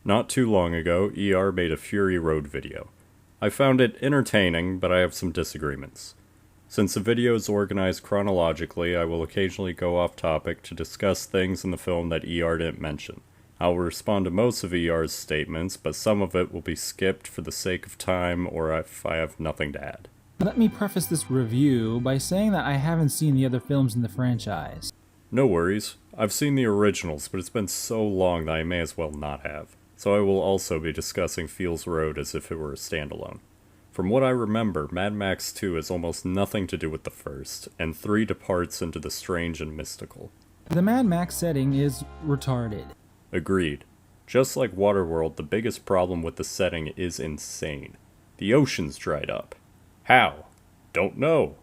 Not too long ago, ER made a Fury Road video. I found it entertaining, but I have some disagreements. Since the video is organized chronologically, I will occasionally go off topic to discuss things in the film that ER didn't mention. I will respond to most of ER's statements, but some of it will be skipped for the sake of time or if I have nothing to add. Let me preface this review by saying that I haven't seen the other films in the franchise. No worries. I've seen the originals, but it's been so long that I may as well not have. So I will also be discussing Fury Road as if it were a standalone. From what I remember, Mad Max 2 has almost nothing to do with the first, and 3 departs into the strange and mystical. The Mad Max setting is retarded. Agreed. Just like Waterworld, the biggest problem with the setting is insane. The ocean's dried up. How? Don't know.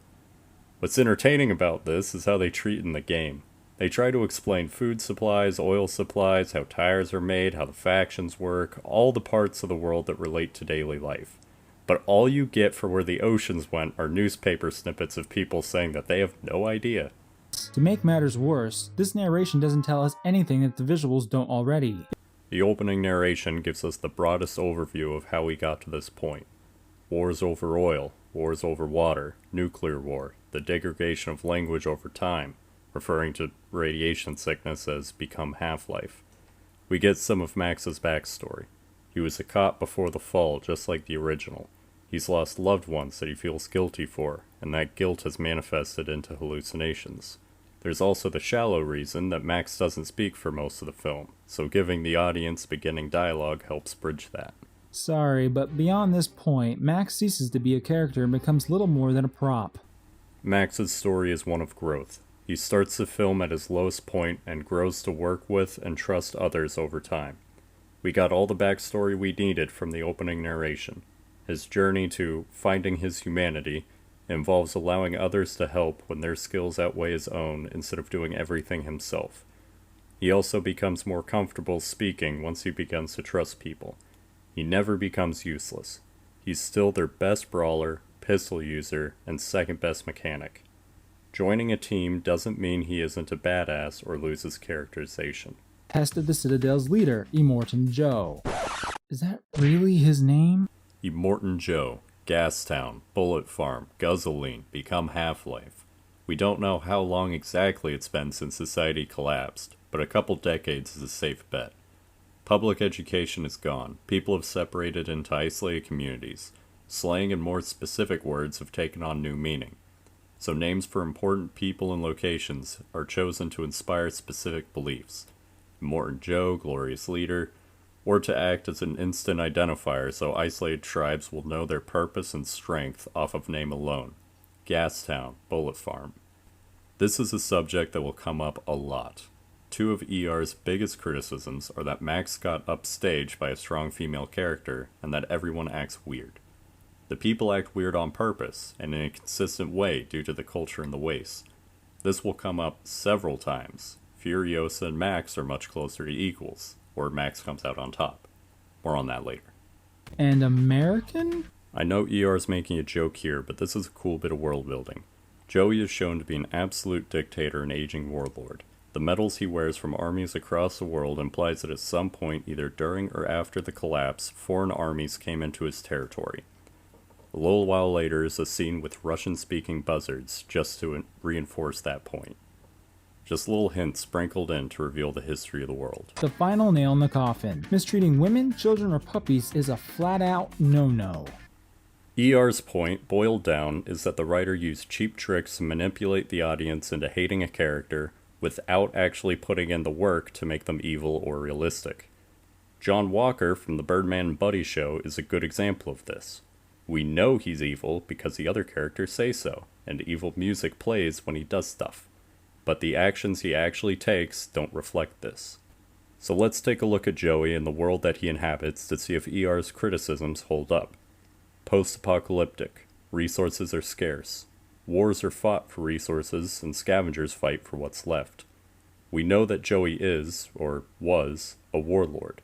What's entertaining about this is how they treat it in the game. They try to explain food supplies, oil supplies, how tires are made, how the factions work, all the parts of the world that relate to daily life. But all you get for where the oceans went are newspaper snippets of people saying that they have no idea. To make matters worse, this narration doesn't tell us anything that the visuals don't already. The opening narration gives us the broadest overview of how we got to this point. Wars over oil, wars over water, nuclear war, the degradation of language over time, referring to radiation sickness as become half-life. We get some of Max's backstory. He was a cop before the fall, just like the original. He's lost loved ones that he feels guilty for, and that guilt has manifested into hallucinations. There's also the shallow reason that Max doesn't speak for most of the film, so giving the audience beginning dialogue helps bridge that. Sorry, but beyond this point, Max ceases to be a character and becomes little more than a prop. Max's story is one of growth. He starts the film at his lowest point and grows to work with and trust others over time. We got all the backstory we needed from the opening narration. His journey to finding his humanity involves allowing others to help when their skills outweigh his own instead of doing everything himself. He also becomes more comfortable speaking once he begins to trust people. He never becomes useless. He's still their best brawler, pistol user, and second best mechanic. Joining a team doesn't mean he isn't a badass or loses characterization. Test of the Citadel's leader, Immortan Joe. Is that really his name? Immortan Joe, Gastown, Bullet Farm, Guzzling, become Half-Life. We don't know how long exactly it's been since society collapsed, but a couple decades is a safe bet. Public education is gone. People have separated into isolated communities. Slang and more specific words have taken on new meaning. So names for important people and locations are chosen to inspire specific beliefs. Immortan Joe, Glorious Leader, or to act as an instant identifier so isolated tribes will know their purpose and strength off of name alone. Gastown, Bullet Farm. This is a subject that will come up a lot. 2 of ER's biggest criticisms are that Max got upstaged by a strong female character and that everyone acts weird. The people act weird on purpose and in a consistent way due to the culture in the Waste. This will come up several times. Furiosa and Max are much closer to equals, or Max comes out on top. More on that later. And American? I know ER's making a joke here, but this is a cool bit of world building. Joey is shown to be an absolute dictator and aging warlord. The medals he wears from armies across the world implies that at some point, either during or after the collapse, foreign armies came into his territory. A little while later is a scene with Russian-speaking buzzards, just to reinforce that point. Just little hints sprinkled in to reveal the history of the world. The final nail in the coffin. Mistreating women, children, or puppies is a flat-out no-no. ER's point, boiled down, is that the writer used cheap tricks to manipulate the audience into hating a character without actually putting in the work to make them evil or realistic. John Walker from the Birdman and Buddy show is a good example of this. We know he's evil because the other characters say so, and evil music plays when he does stuff. But the actions he actually takes don't reflect this. So let's take a look at Joey and the world that he inhabits to see if ER's criticisms hold up. Post-apocalyptic. Resources are scarce. Wars are fought for resources, and scavengers fight for what's left. We know that Joey is, or was, a warlord.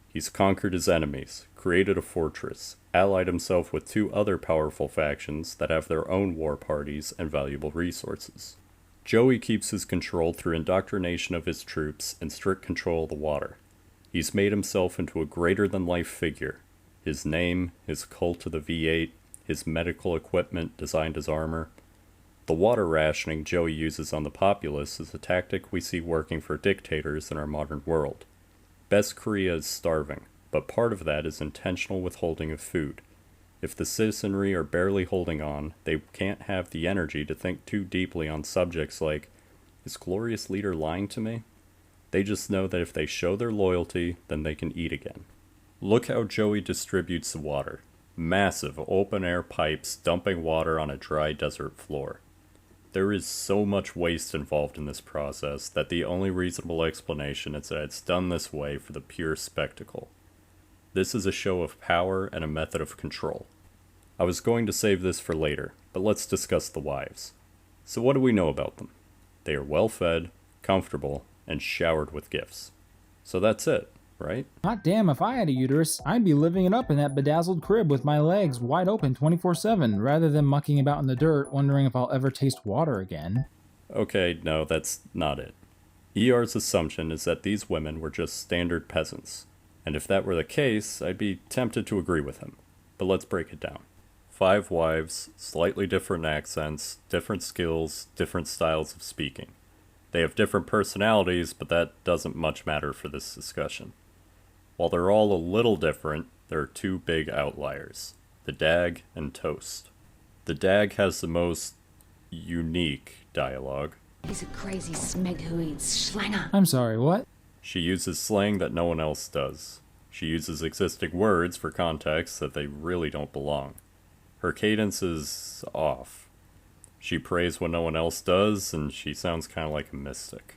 He's conquered his enemies, created a fortress, allied himself with 2 other powerful factions that have their own war parties and valuable resources. Joey keeps his control through indoctrination of his troops and strict control of the water. He's made himself into a greater-than-life figure. His name, his cult of the V8, his medical equipment designed as armor. The water rationing Joey uses on the populace is a tactic we see working for dictators in our modern world. Best Korea is starving, but part of that is intentional withholding of food. If the citizenry are barely holding on, they can't have the energy to think too deeply on subjects like, is glorious leader lying to me? They just know that if they show their loyalty, then they can eat again. Look how Joey distributes the water. Massive open-air pipes dumping water on a dry desert floor. There is so much waste involved in this process that the only reasonable explanation is that it's done this way for the pure spectacle. This is a show of power and a method of control. I was going to save this for later, but let's discuss the wives. So what do we know about them? They are well-fed, comfortable, and showered with gifts. So that's it, right? Hot damn, if I had a uterus, I'd be living it up in that bedazzled crib with my legs wide open 24/7, rather than mucking about in the dirt, wondering if I'll ever taste water again. Okay, no, that's not it. ER's assumption is that these women were just standard peasants, and if that were the case, I'd be tempted to agree with him. But let's break it down. 5 wives, slightly different accents, different skills, different styles of speaking. They have different personalities, but that doesn't much matter for this discussion. While they're all a little different, there are 2 big outliers, the Dag and Toast. The Dag has the most unique dialogue. He's a crazy smeg who eats schlanger. I'm sorry, what? She uses slang that no one else does. She uses existing words for context that they really don't belong. Her cadence is off. She prays when no one else does, and she sounds kind of like a mystic.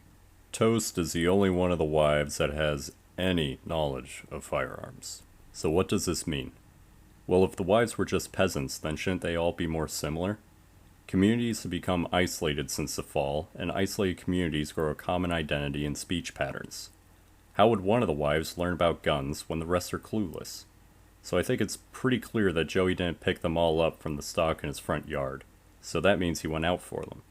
Toast is the only one of the wives that has any knowledge of firearms. So what does this mean? Well, if the wives were just peasants, then shouldn't they all be more similar? Communities have become isolated since the fall, and isolated communities grow a common identity and speech patterns. How would one of the wives learn about guns when the rest are clueless? So I think it's pretty clear that Joey didn't pick them all up from the stock in his front yard, so that means he went out for them.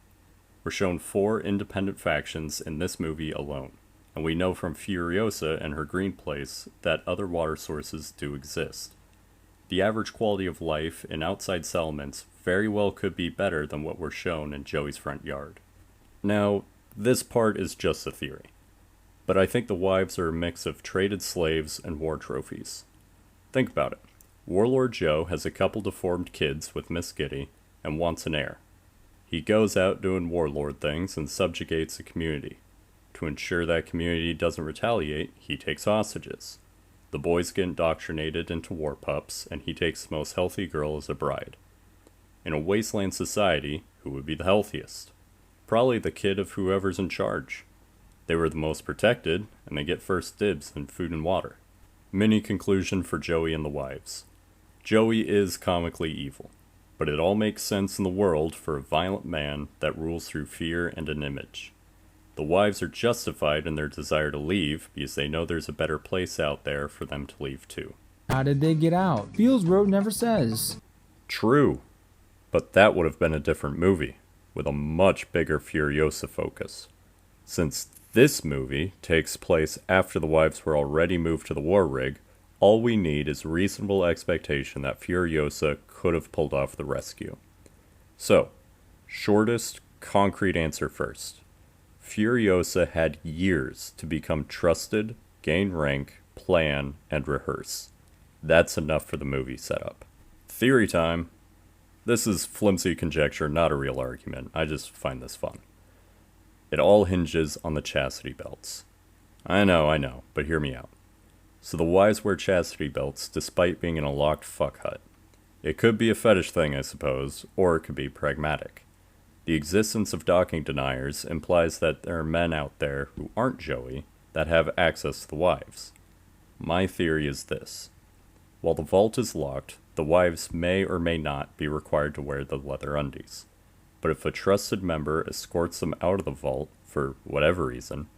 We're shown 4 independent factions in this movie alone, and we know from Furiosa and her green place that other water sources do exist. The average quality of life in outside settlements very well could be better than what we're shown in Joey's front yard. Now, this part is just a theory, but I think the wives are a mix of traded slaves and war trophies. Think about it. Warlord Joe has a couple deformed kids with Miss Giddy and wants an heir. He goes out doing warlord things and subjugates a community. To ensure that community doesn't retaliate, he takes hostages. The boys get indoctrinated into war pups, and he takes the most healthy girl as a bride. In a wasteland society, who would be the healthiest? Probably the kid of whoever's in charge. They were the most protected, and they get first dibs in food and water. Mini conclusion for Joey and the wives. Joey is comically evil, but it all makes sense in the world for a violent man that rules through fear and an image. The wives are justified in their desire to leave because they know there's a better place out there for them to leave to. How did they get out? Fields Road never says. True, but that would have been a different movie, with a much bigger Furiosa focus. Since this movie takes place after the wives were already moved to the war rig, all we need is reasonable expectation that Furiosa could have pulled off the rescue. So, shortest, concrete answer first. Furiosa had years to become trusted, gain rank, plan, and rehearse. That's enough for the movie setup. Theory time. This is flimsy conjecture, not a real argument. I just find this fun. It all hinges on the chastity belts. I know, but hear me out. So the wives wear chastity belts despite being in a locked fuck hut. It could be a fetish thing, I suppose, or it could be pragmatic. The existence of docking deniers implies that there are men out there who aren't Joey that have access to the wives. My theory is this. While the vault is locked, the wives may or may not be required to wear the leather undies. But if a trusted member escorts them out of the vault for whatever reason,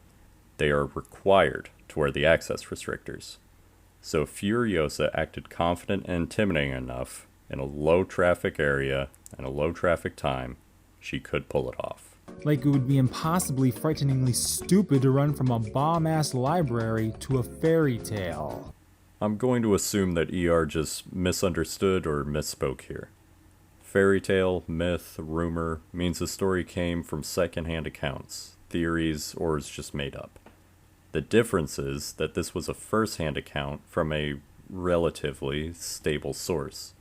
they are required to wear the access restrictors. So Furiosa acted confident and intimidating enough in a low traffic area and a low traffic time, she could pull it off. Like it would be impossibly frighteningly stupid to run from a bomb-ass library to a fairy tale. I'm going to assume that ER just misunderstood or misspoke here. Fairy tale, myth, rumor means the story came from secondhand accounts, theories, or is just made up. The difference is that this was a first-hand account from a relatively stable source.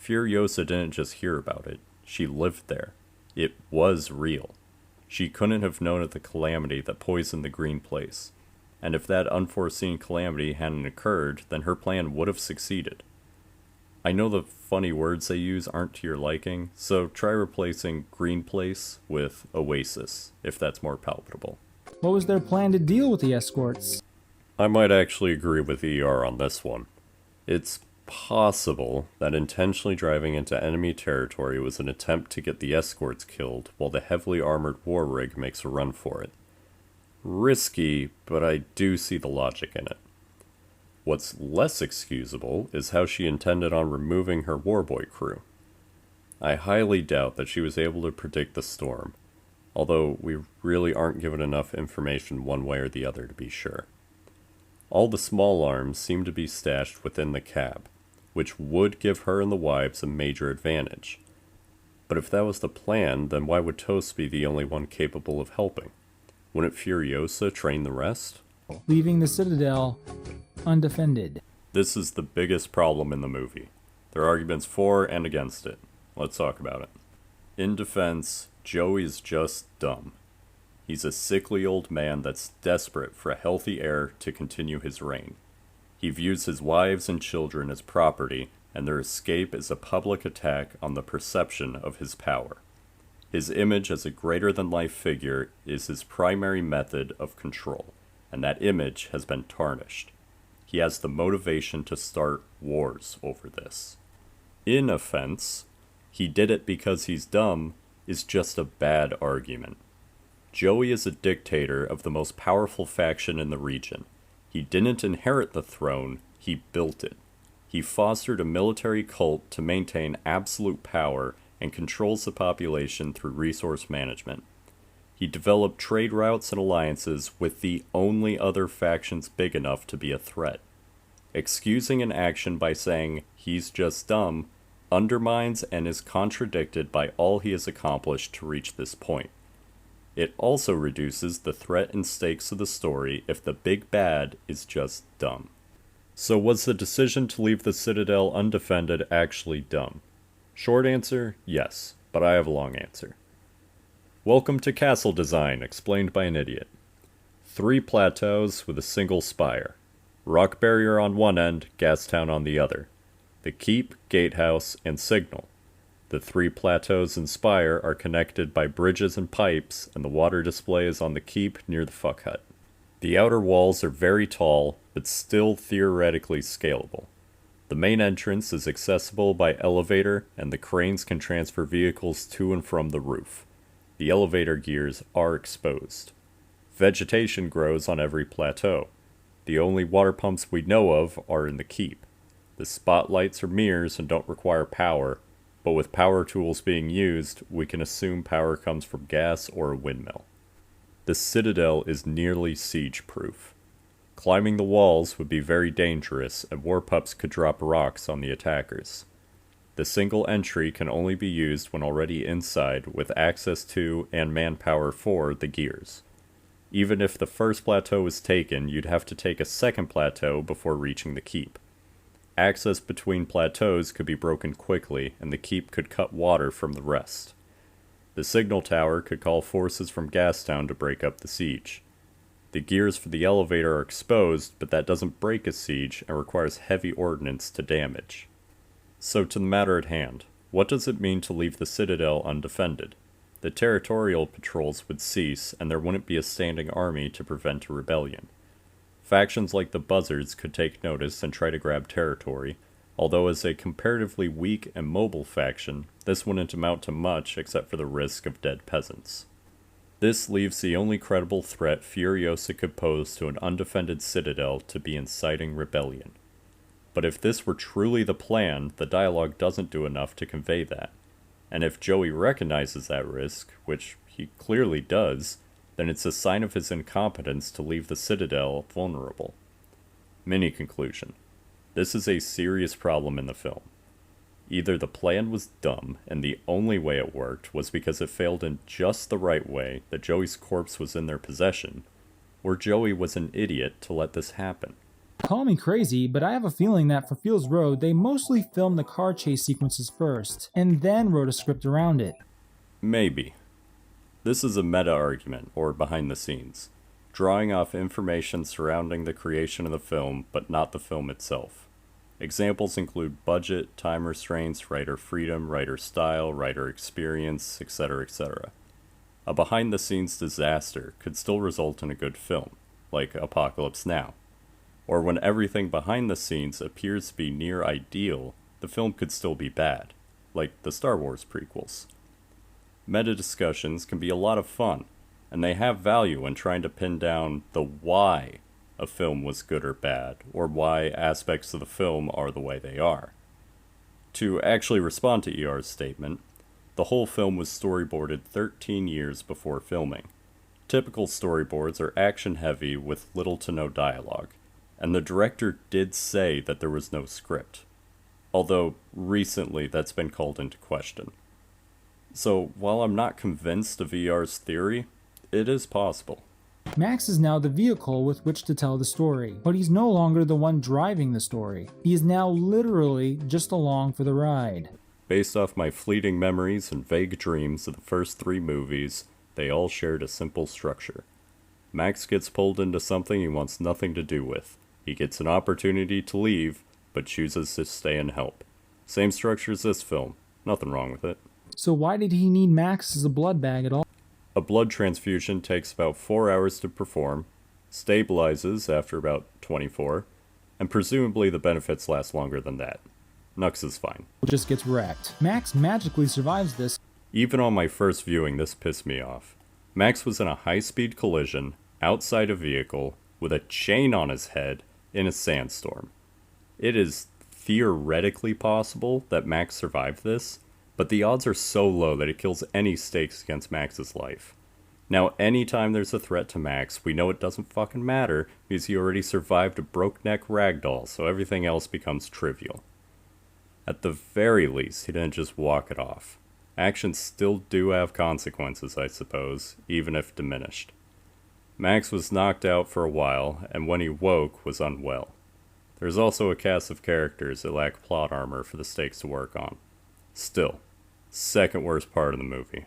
Furiosa didn't just hear about it, she lived there. It was real. She couldn't have known of the calamity that poisoned the Green Place, and if that unforeseen calamity hadn't occurred, then her plan would have succeeded. I know the funny words they use aren't to your liking, so try replacing Green Place with Oasis, if that's more palatable. What was their plan to deal with the escorts? I might actually agree with ER on this one. It's possible that intentionally driving into enemy territory was an attempt to get the escorts killed while the heavily armored war rig makes a run for it. Risky, but I do see the logic in it. What's less excusable is how she intended on removing her warboy crew. I highly doubt that she was able to predict the storm, although we really aren't given enough information one way or the other to be sure. All the small arms seem to be stashed within the cab, which would give her and the wives a major advantage. But if that was the plan, then why would Toast be the only one capable of helping? Wouldn't Furiosa train the rest? Leaving the Citadel undefended. This is the biggest problem in the movie. There are arguments for and against it. Let's talk about it. In defense, Joey's just dumb. He's a sickly old man that's desperate for a healthy heir to continue his reign. He views his wives and children as property, and their escape is a public attack on the perception of his power. His image as a greater-than-life figure is his primary method of control, and that image has been tarnished. He has the motivation to start wars over this. In offense, he did it because he's dumb is just a bad argument. Joey is a dictator of the most powerful faction in the region. He didn't inherit the throne, he built it. He fostered a military cult to maintain absolute power and controls the population through resource management. He developed trade routes and alliances with the only other factions big enough to be a threat. Excusing an action by saying he's just dumb undermines and is contradicted by all he has accomplished to reach this point. It also reduces the threat and stakes of the story if the big bad is just dumb. So was the decision to leave the Citadel undefended actually dumb? Short answer, yes, but I have a long answer. Welcome to castle design, explained by an idiot. 3 plateaus with a single spire. Rock barrier on one end, Gastown on the other. The keep, gatehouse, and signal. The 3 plateaus and spire are connected by bridges and pipes, and the water display is on the keep near the fuck hut. The outer walls are very tall, but still theoretically scalable. The main entrance is accessible by elevator, and the cranes can transfer vehicles to and from the roof. The elevator gears are exposed. Vegetation grows on every plateau. The only water pumps we know of are in the keep. The spotlights are mirrors and don't require power, but with power tools being used, we can assume power comes from gas or a windmill. The Citadel is nearly siege-proof. Climbing the walls would be very dangerous, and war pups could drop rocks on the attackers. The single entry can only be used when already inside, with access to and manpower for the gears. Even if the first plateau was taken, you'd have to take a second plateau before reaching the keep. Access between plateaus could be broken quickly, and the keep could cut water from the rest. The signal tower could call forces from Gastown to break up the siege. The gears for the elevator are exposed, but that doesn't break a siege and requires heavy ordnance to damage. So to the matter at hand, what does it mean to leave the Citadel undefended? The territorial patrols would cease, and there wouldn't be a standing army to prevent a rebellion. Factions like the Buzzards could take notice and try to grab territory, although as a comparatively weak and mobile faction, this wouldn't amount to much except for the risk of dead peasants. This leaves the only credible threat Furiosa could pose to an undefended Citadel to be inciting rebellion. But if this were truly the plan, the dialogue doesn't do enough to convey that. And if Joey recognizes that risk, which he clearly does, then it's a sign of his incompetence to leave the Citadel vulnerable. Mini conclusion. This is a serious problem in the film. Either the plan was dumb, and the only way it worked was because it failed in just the right way that Joey's corpse was in their possession, or Joey was an idiot to let this happen. Call me crazy, but I have a feeling that for Fields Road, they mostly filmed the car chase sequences first, and then wrote a script around it. Maybe. This is a meta-argument, or behind the scenes, drawing off information surrounding the creation of the film, but not the film itself. Examples include budget, time restraints, writer freedom, writer style, writer experience, etc., etc. A behind-the-scenes disaster could still result in a good film, like Apocalypse Now. Or when everything behind the scenes appears to be near ideal, the film could still be bad, like the Star Wars prequels. Meta discussions can be a lot of fun, and they have value when trying to pin down the why a film was good or bad, or why aspects of the film are the way they are. To actually respond to ER's statement, the whole film was storyboarded 13 years before filming. Typical storyboards are action-heavy with little to no dialogue, and the director did say that there was no script, although recently that's been called into question. So while I'm not convinced of ER's theory, it is possible. Max is now the vehicle with which to tell the story, but he's no longer the one driving the story. He is now literally just along for the ride. Based off my fleeting memories and vague dreams of the first 3 movies, they all shared a simple structure. Max gets pulled into something he wants nothing to do with. He gets an opportunity to leave, but chooses to stay and help. Same structure as this film. Nothing wrong with it. So why did he need Max as a blood bag at all? A blood transfusion takes about 4 hours to perform, stabilizes after about 24, and presumably the benefits last longer than that. Nux is fine. Just gets wrecked. Max magically survives this. Even on my first viewing, this pissed me off. Max was in a high-speed collision, outside a vehicle, with a chain on his head, in a sandstorm. It is theoretically possible that Max survived this, but the odds are so low that it kills any stakes against Max's life. Now, anytime there's a threat to Max, we know it doesn't fucking matter, because he already survived a broke-neck ragdoll, so everything else becomes trivial. At the very least, he didn't just walk it off. Actions still do have consequences, I suppose, even if diminished. Max was knocked out for a while, and when he woke, was unwell. There's also a cast of characters that lack plot armor for the stakes to work on. Still, second worst part of the movie.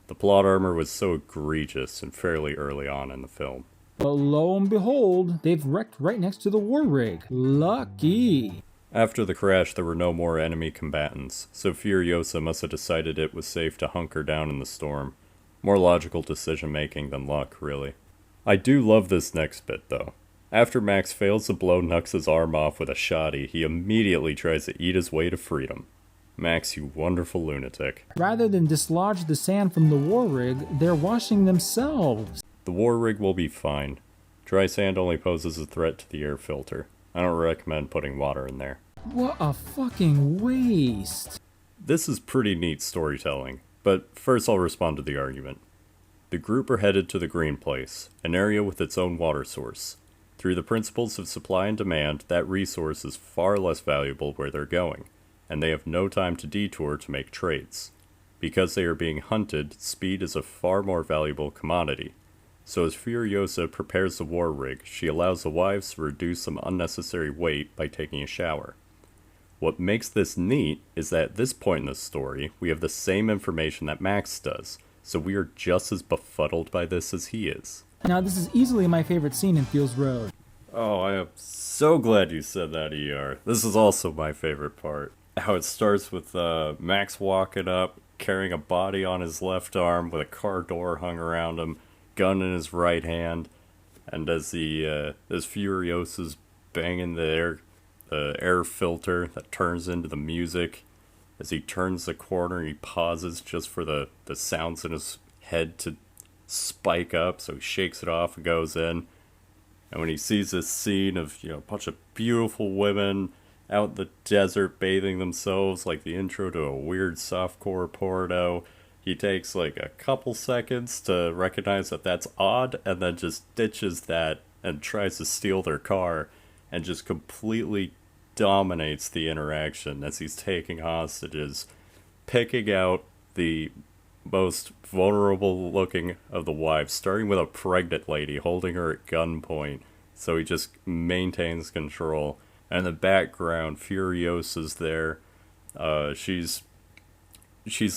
The plot armor was so egregious and fairly early on in the film. But lo and behold, they've wrecked right next to the war rig. Lucky. After the crash, there were no more enemy combatants, so Furiosa must have decided it was safe to hunker down in the storm. More logical decision-making than luck, really. I do love this next bit, though. After Max fails to blow Nux's arm off with a shotty, he immediately tries to eat his way to freedom. Max, you wonderful lunatic. Rather than dislodge the sand from the war rig, they're washing themselves. The war rig will be fine. Dry sand only poses a threat to the air filter. I don't recommend putting water in there. What a fucking waste. This is pretty neat storytelling, but first I'll respond to the argument. The group are headed to the Green Place, an area with its own water source. Through the principles of supply and demand, that resource is far less valuable where they're going, and they have no time to detour to make trades. Because they are being hunted, speed is a far more valuable commodity. So as Furiosa prepares the war rig, she allows the wives to reduce some unnecessary weight by taking a shower. What makes this neat is that at this point in the story, we have the same information that Max does, so we are just as befuddled by this as he is. Now this is easily my favorite scene in Fields Road. Oh, I am so glad you said that, ER. This is also my favorite part. How it starts with Max walking up, carrying a body on his left arm with a car door hung around him, gun in his right hand, and as Furiosa's banging the air filter that turns into the music, as he turns the corner, he pauses just for the sounds in his head to spike up, so he shakes it off and goes in. And when he sees this scene of, a bunch of beautiful women out in the desert bathing themselves, like the intro to a weird softcore porno, He takes like a couple seconds to recognize that that's odd, and then just ditches that and tries to steal their car, and just completely dominates the interaction as he's taking hostages, picking out the most vulnerable looking of the wives, starting with a pregnant lady, holding her at gunpoint, so he just maintains control. And in the background, Furiosa's there. She's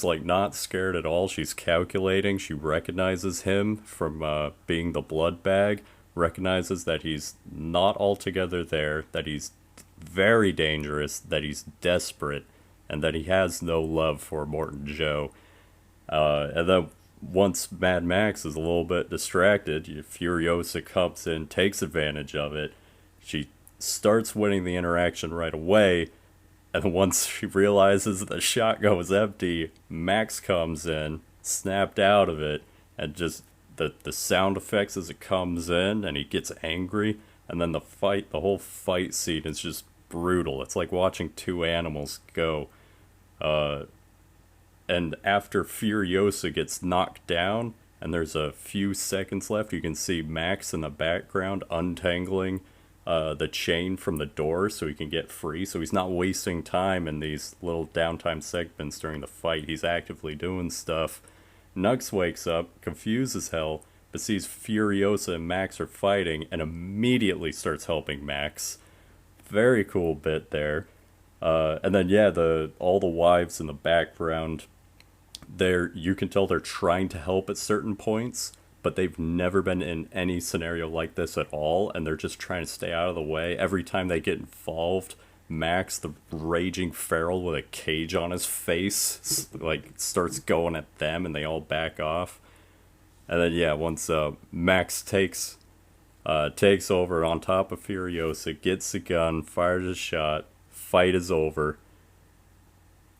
like not scared at all. She's calculating. She recognizes him from being the blood bag, recognizes that he's not altogether there, that he's very dangerous, that he's desperate, and that he has no love for Morton Joe. And then once Mad Max is a little bit distracted, Furiosa comes in, takes advantage of it. She starts winning the interaction right away, and once she realizes the shotgun was empty, Max comes in, snapped out of it, and just the sound effects as it comes in, and he gets angry, and then the whole fight scene is just brutal. It's like watching two animals go. And after Furiosa gets knocked down, and there's a few seconds left, you can see Max in the background untangling the chain from the door so he can get free. So he's not wasting time in these little downtime segments during the fight. He's actively doing stuff. Nux wakes up, confused as hell, but sees Furiosa and Max are fighting and immediately starts helping Max. Very cool bit there. And then all the wives in the background, you can tell they're trying to help at certain points, but they've never been in any scenario like this at all, and they're just trying to stay out of the way. Every time they get involved, Max, the raging feral with a cage on his face, like starts going at them, and they all back off. And then once Max takes over on top of Furiosa, gets a gun, fires a shot, fight is over.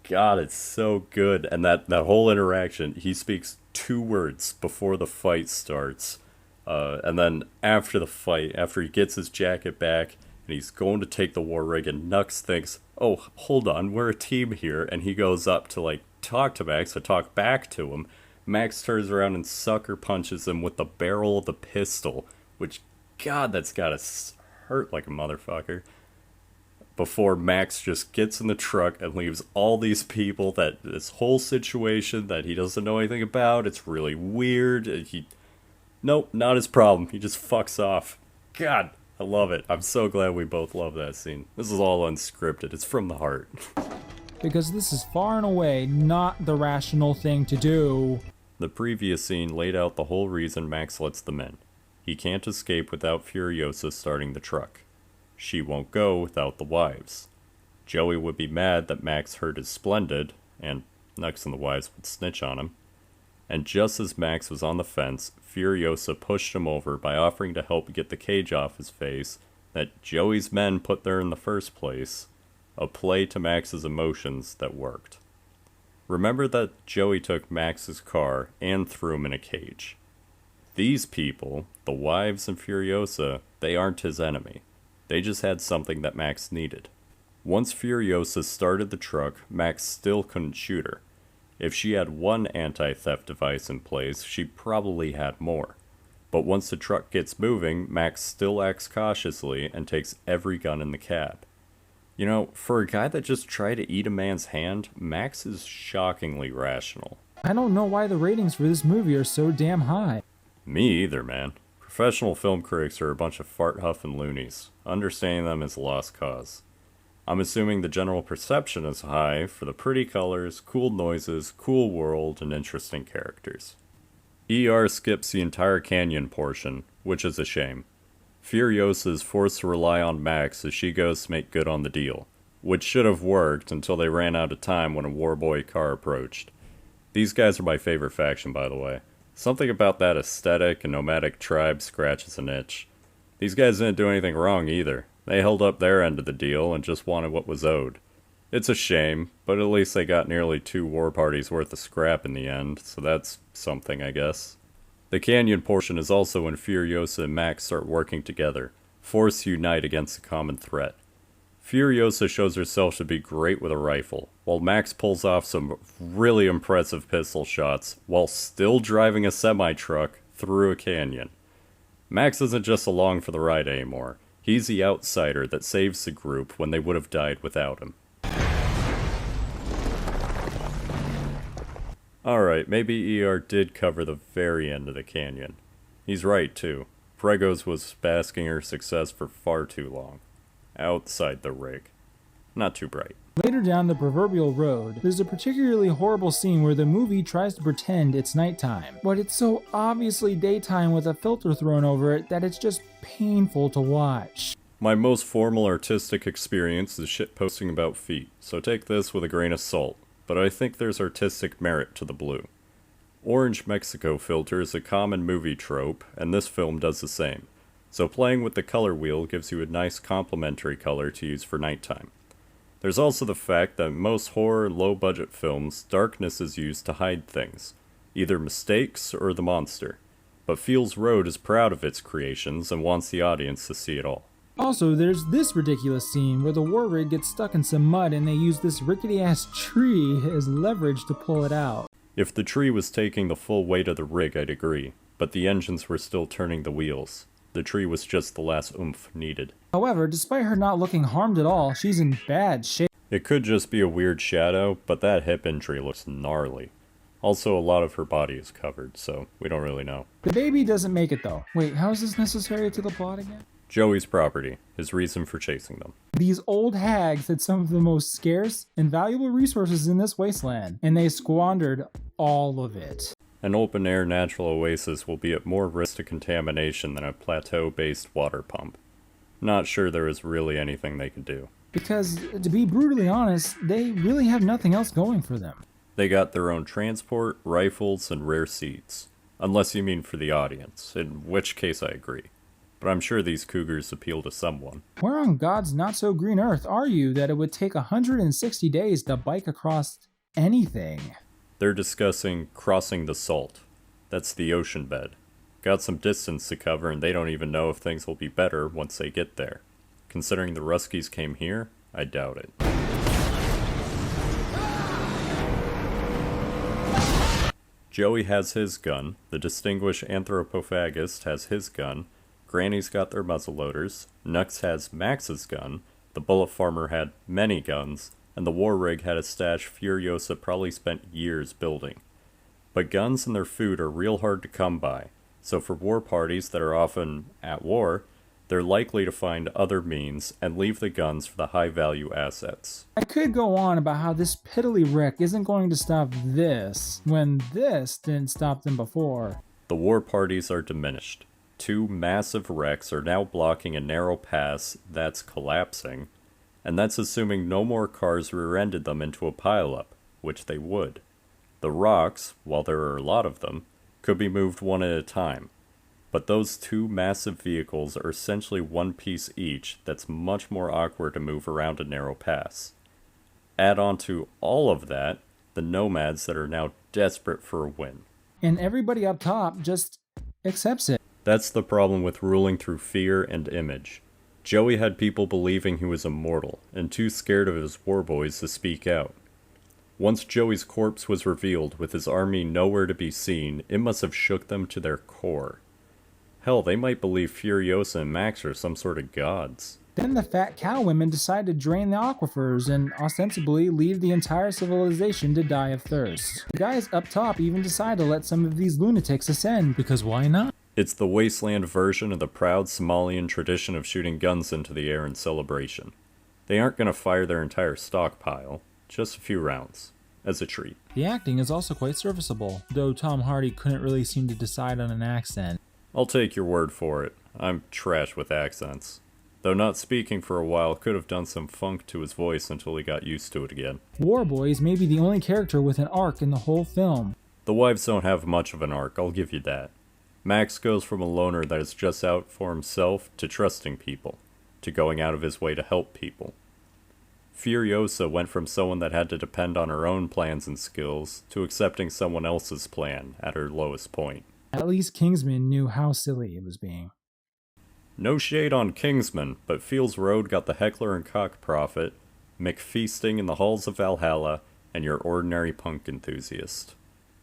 God, it's so good. And that whole interaction, he speaks 2 words before the fight starts. And then after the fight, after he gets his jacket back, and he's going to take the war rig, and Nux thinks, oh, hold on, we're a team here. And he goes up to, talk to Max, to talk back to him. Max turns around and sucker punches him with the barrel of the pistol, which, God, that's gotta hurt like a motherfucker. Before Max just gets in the truck and leaves all these people, this whole situation that he doesn't know anything about. It's really weird. Nope, not his problem. He just fucks off. God, I love it. I'm so glad we both love that scene. This is all unscripted. It's from the heart. Because this is far and away not the rational thing to do. The previous scene laid out the whole reason Max lets them in. He can't escape without Furiosa starting the truck. She won't go without the wives. Joey would be mad that Max hurt his Splendid, and Nux and the wives would snitch on him. And just as Max was on the fence, Furiosa pushed him over by offering to help get the cage off his face that Joey's men put there in the first place, a play to Max's emotions that worked. Remember that Joey took Max's car and threw him in a cage. These people, the wives and Furiosa, they aren't his enemy. They just had something that Max needed. Once Furiosa started the truck, Max still couldn't shoot her. If she had one anti-theft device in place, she probably had more. But once the truck gets moving, Max still acts cautiously and takes every gun in the cab. You know, for a guy that just tried to eat a man's hand, Max is shockingly rational. I don't know why the ratings for this movie are so damn high. Me either, man. Professional film critics are a bunch of fart-huffing loonies. Understanding them is a lost cause. I'm assuming the general perception is high for the pretty colors, cool noises, cool world, and interesting characters. ER skips the entire canyon portion, which is a shame. Furiosa is forced to rely on Max as she goes to make good on the deal, which should have worked until they ran out of time when a Warboy car approached. These guys are my favorite faction, by the way. Something about that aesthetic and nomadic tribe scratches an itch. These guys didn't do anything wrong either. They held up their end of the deal and just wanted what was owed. It's a shame, but at least they got nearly 2 war parties worth of scrap in the end, so that's something, I guess. The canyon portion is also when Furiosa and Max start working together, forced to unite against a common threat. Furiosa shows herself to be great with a rifle, while Max pulls off some really impressive pistol shots while still driving a semi-truck through a canyon. Max isn't just along for the ride anymore. He's the outsider that saves the group when they would have died without him. Alright, maybe ER did cover the very end of the canyon. He's right, too. Pregos was basking her success for far too long. Outside the rig. Not too bright. Later down the proverbial road, there's a particularly horrible scene where the movie tries to pretend it's nighttime, but it's so obviously daytime with a filter thrown over it that it's just painful to watch. My most formal artistic experience is shitposting about feet, so take this with a grain of salt, but I think there's artistic merit to the blue. Orange Mexico filter is a common movie trope, and this film does the same. So playing with the color wheel gives you a nice complementary color to use for nighttime. There's also the fact that in most horror low-budget films, darkness is used to hide things, either mistakes or the monster. But Fields Road is proud of its creations and wants the audience to see it all. Also, there's this ridiculous scene where the war rig gets stuck in some mud and they use this rickety-ass tree as leverage to pull it out. If the tree was taking the full weight of the rig, I'd agree, but the engines were still turning the wheels. The tree was just the last oomph needed. However, despite her not looking harmed at all, she's in bad shape. It could just be a weird shadow, but that hip injury looks gnarly. Also, a lot of her body is covered, so we don't really know. The baby doesn't make it though. Wait, how is this necessary to the plot again? Joey's property, his reason for chasing them. These old hags had some of the most scarce and valuable resources in this wasteland, and they squandered all of it. An open-air natural oasis will be at more risk to contamination than a plateau-based water pump. Not sure there is really anything they could do. Because, to be brutally honest, they really have nothing else going for them. They got their own transport, rifles, and rare seats. Unless you mean for the audience, in which case I agree. But I'm sure these cougars appeal to someone. Where on God's not-so-green earth are you that it would take 160 days to bike across anything? They're discussing crossing the Salt. That's the ocean bed. Got some distance to cover and they don't even know if things will be better once they get there. Considering the Ruskies came here, I doubt it. Joey has his gun, the distinguished anthropophagist has his gun, Granny's got their muzzleloaders, Nux has Max's gun, the bullet farmer had many guns, and the war rig had a stash Furiosa probably spent years building. But guns and their food are real hard to come by, so for war parties that are often at war, they're likely to find other means and leave the guns for the high-value assets. I could go on about how this piddly wreck isn't going to stop this, when this didn't stop them before. The war parties are diminished. 2 massive wrecks are now blocking a narrow pass that's collapsing, and that's assuming no more cars rear-ended them into a pileup, which they would. The rocks, while there are a lot of them, could be moved one at a time, but those 2 massive vehicles are essentially one piece each that's much more awkward to move around a narrow pass. Add on to all of that, the nomads that are now desperate for a win. And everybody up top just accepts it. That's the problem with ruling through fear and image. Joey had people believing he was immortal, and too scared of his war boys to speak out. Once Joey's corpse was revealed with his army nowhere to be seen, it must have shook them to their core. Hell, they might believe Furiosa and Max are some sort of gods. Then the fat cow women decide to drain the aquifers and ostensibly leave the entire civilization to die of thirst. The guys up top even decide to let some of these lunatics ascend, because why not? It's the wasteland version of the proud Somalian tradition of shooting guns into the air in celebration. They aren't going to fire their entire stockpile, just a few rounds, as a treat. The acting is also quite serviceable, though Tom Hardy couldn't really seem to decide on an accent. I'll take your word for it. I'm trash with accents. Though not speaking for a while could have done some funk to his voice until he got used to it again. War Boys may be the only character with an arc in the whole film. The wives don't have much of an arc, I'll give you that. Max goes from a loner that is just out for himself to trusting people, to going out of his way to help people. Furiosa went from someone that had to depend on her own plans and skills to accepting someone else's plan at her lowest point. At least Kingsman knew how silly it was being. No shade on Kingsman, but Fields Road got the Heckler and Koch Prophet, McFeasting in the halls of Valhalla, and your ordinary punk enthusiast.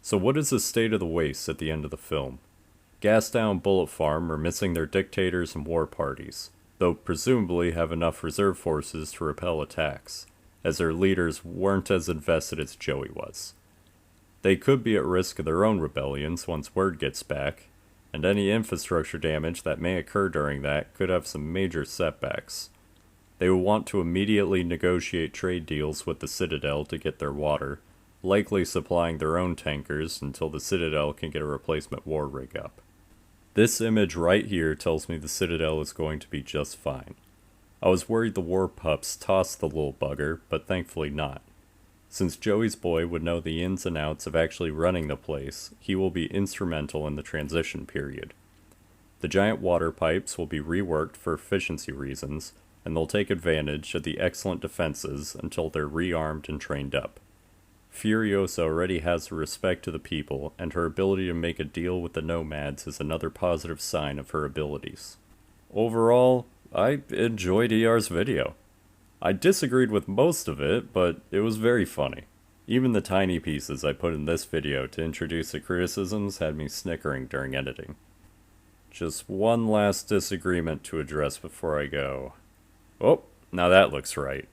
So what is the state of the waste at the end of the film? Gastown Bullet Farm are missing their dictators and war parties, though presumably have enough reserve forces to repel attacks, as their leaders weren't as invested as Joey was. They could be at risk of their own rebellions once word gets back, and any infrastructure damage that may occur during that could have some major setbacks. They will want to immediately negotiate trade deals with the Citadel to get their water, likely supplying their own tankers until the Citadel can get a replacement war rig up. This image right here tells me the Citadel is going to be just fine. I was worried the war pups tossed the little bugger, but thankfully not. Since Joey's boy would know the ins and outs of actually running the place, he will be instrumental in the transition period. The giant water pipes will be reworked for efficiency reasons, and they'll take advantage of the excellent defenses until they're rearmed and trained up. Furiosa already has respect to the people, and her ability to make a deal with the nomads is another positive sign of her abilities. Overall, I enjoyed ER's video. I disagreed with most of it, but it was very funny. Even the tiny pieces I put in this video to introduce the criticisms had me snickering during editing. Just one last disagreement to address before I go. Oh, now that looks right.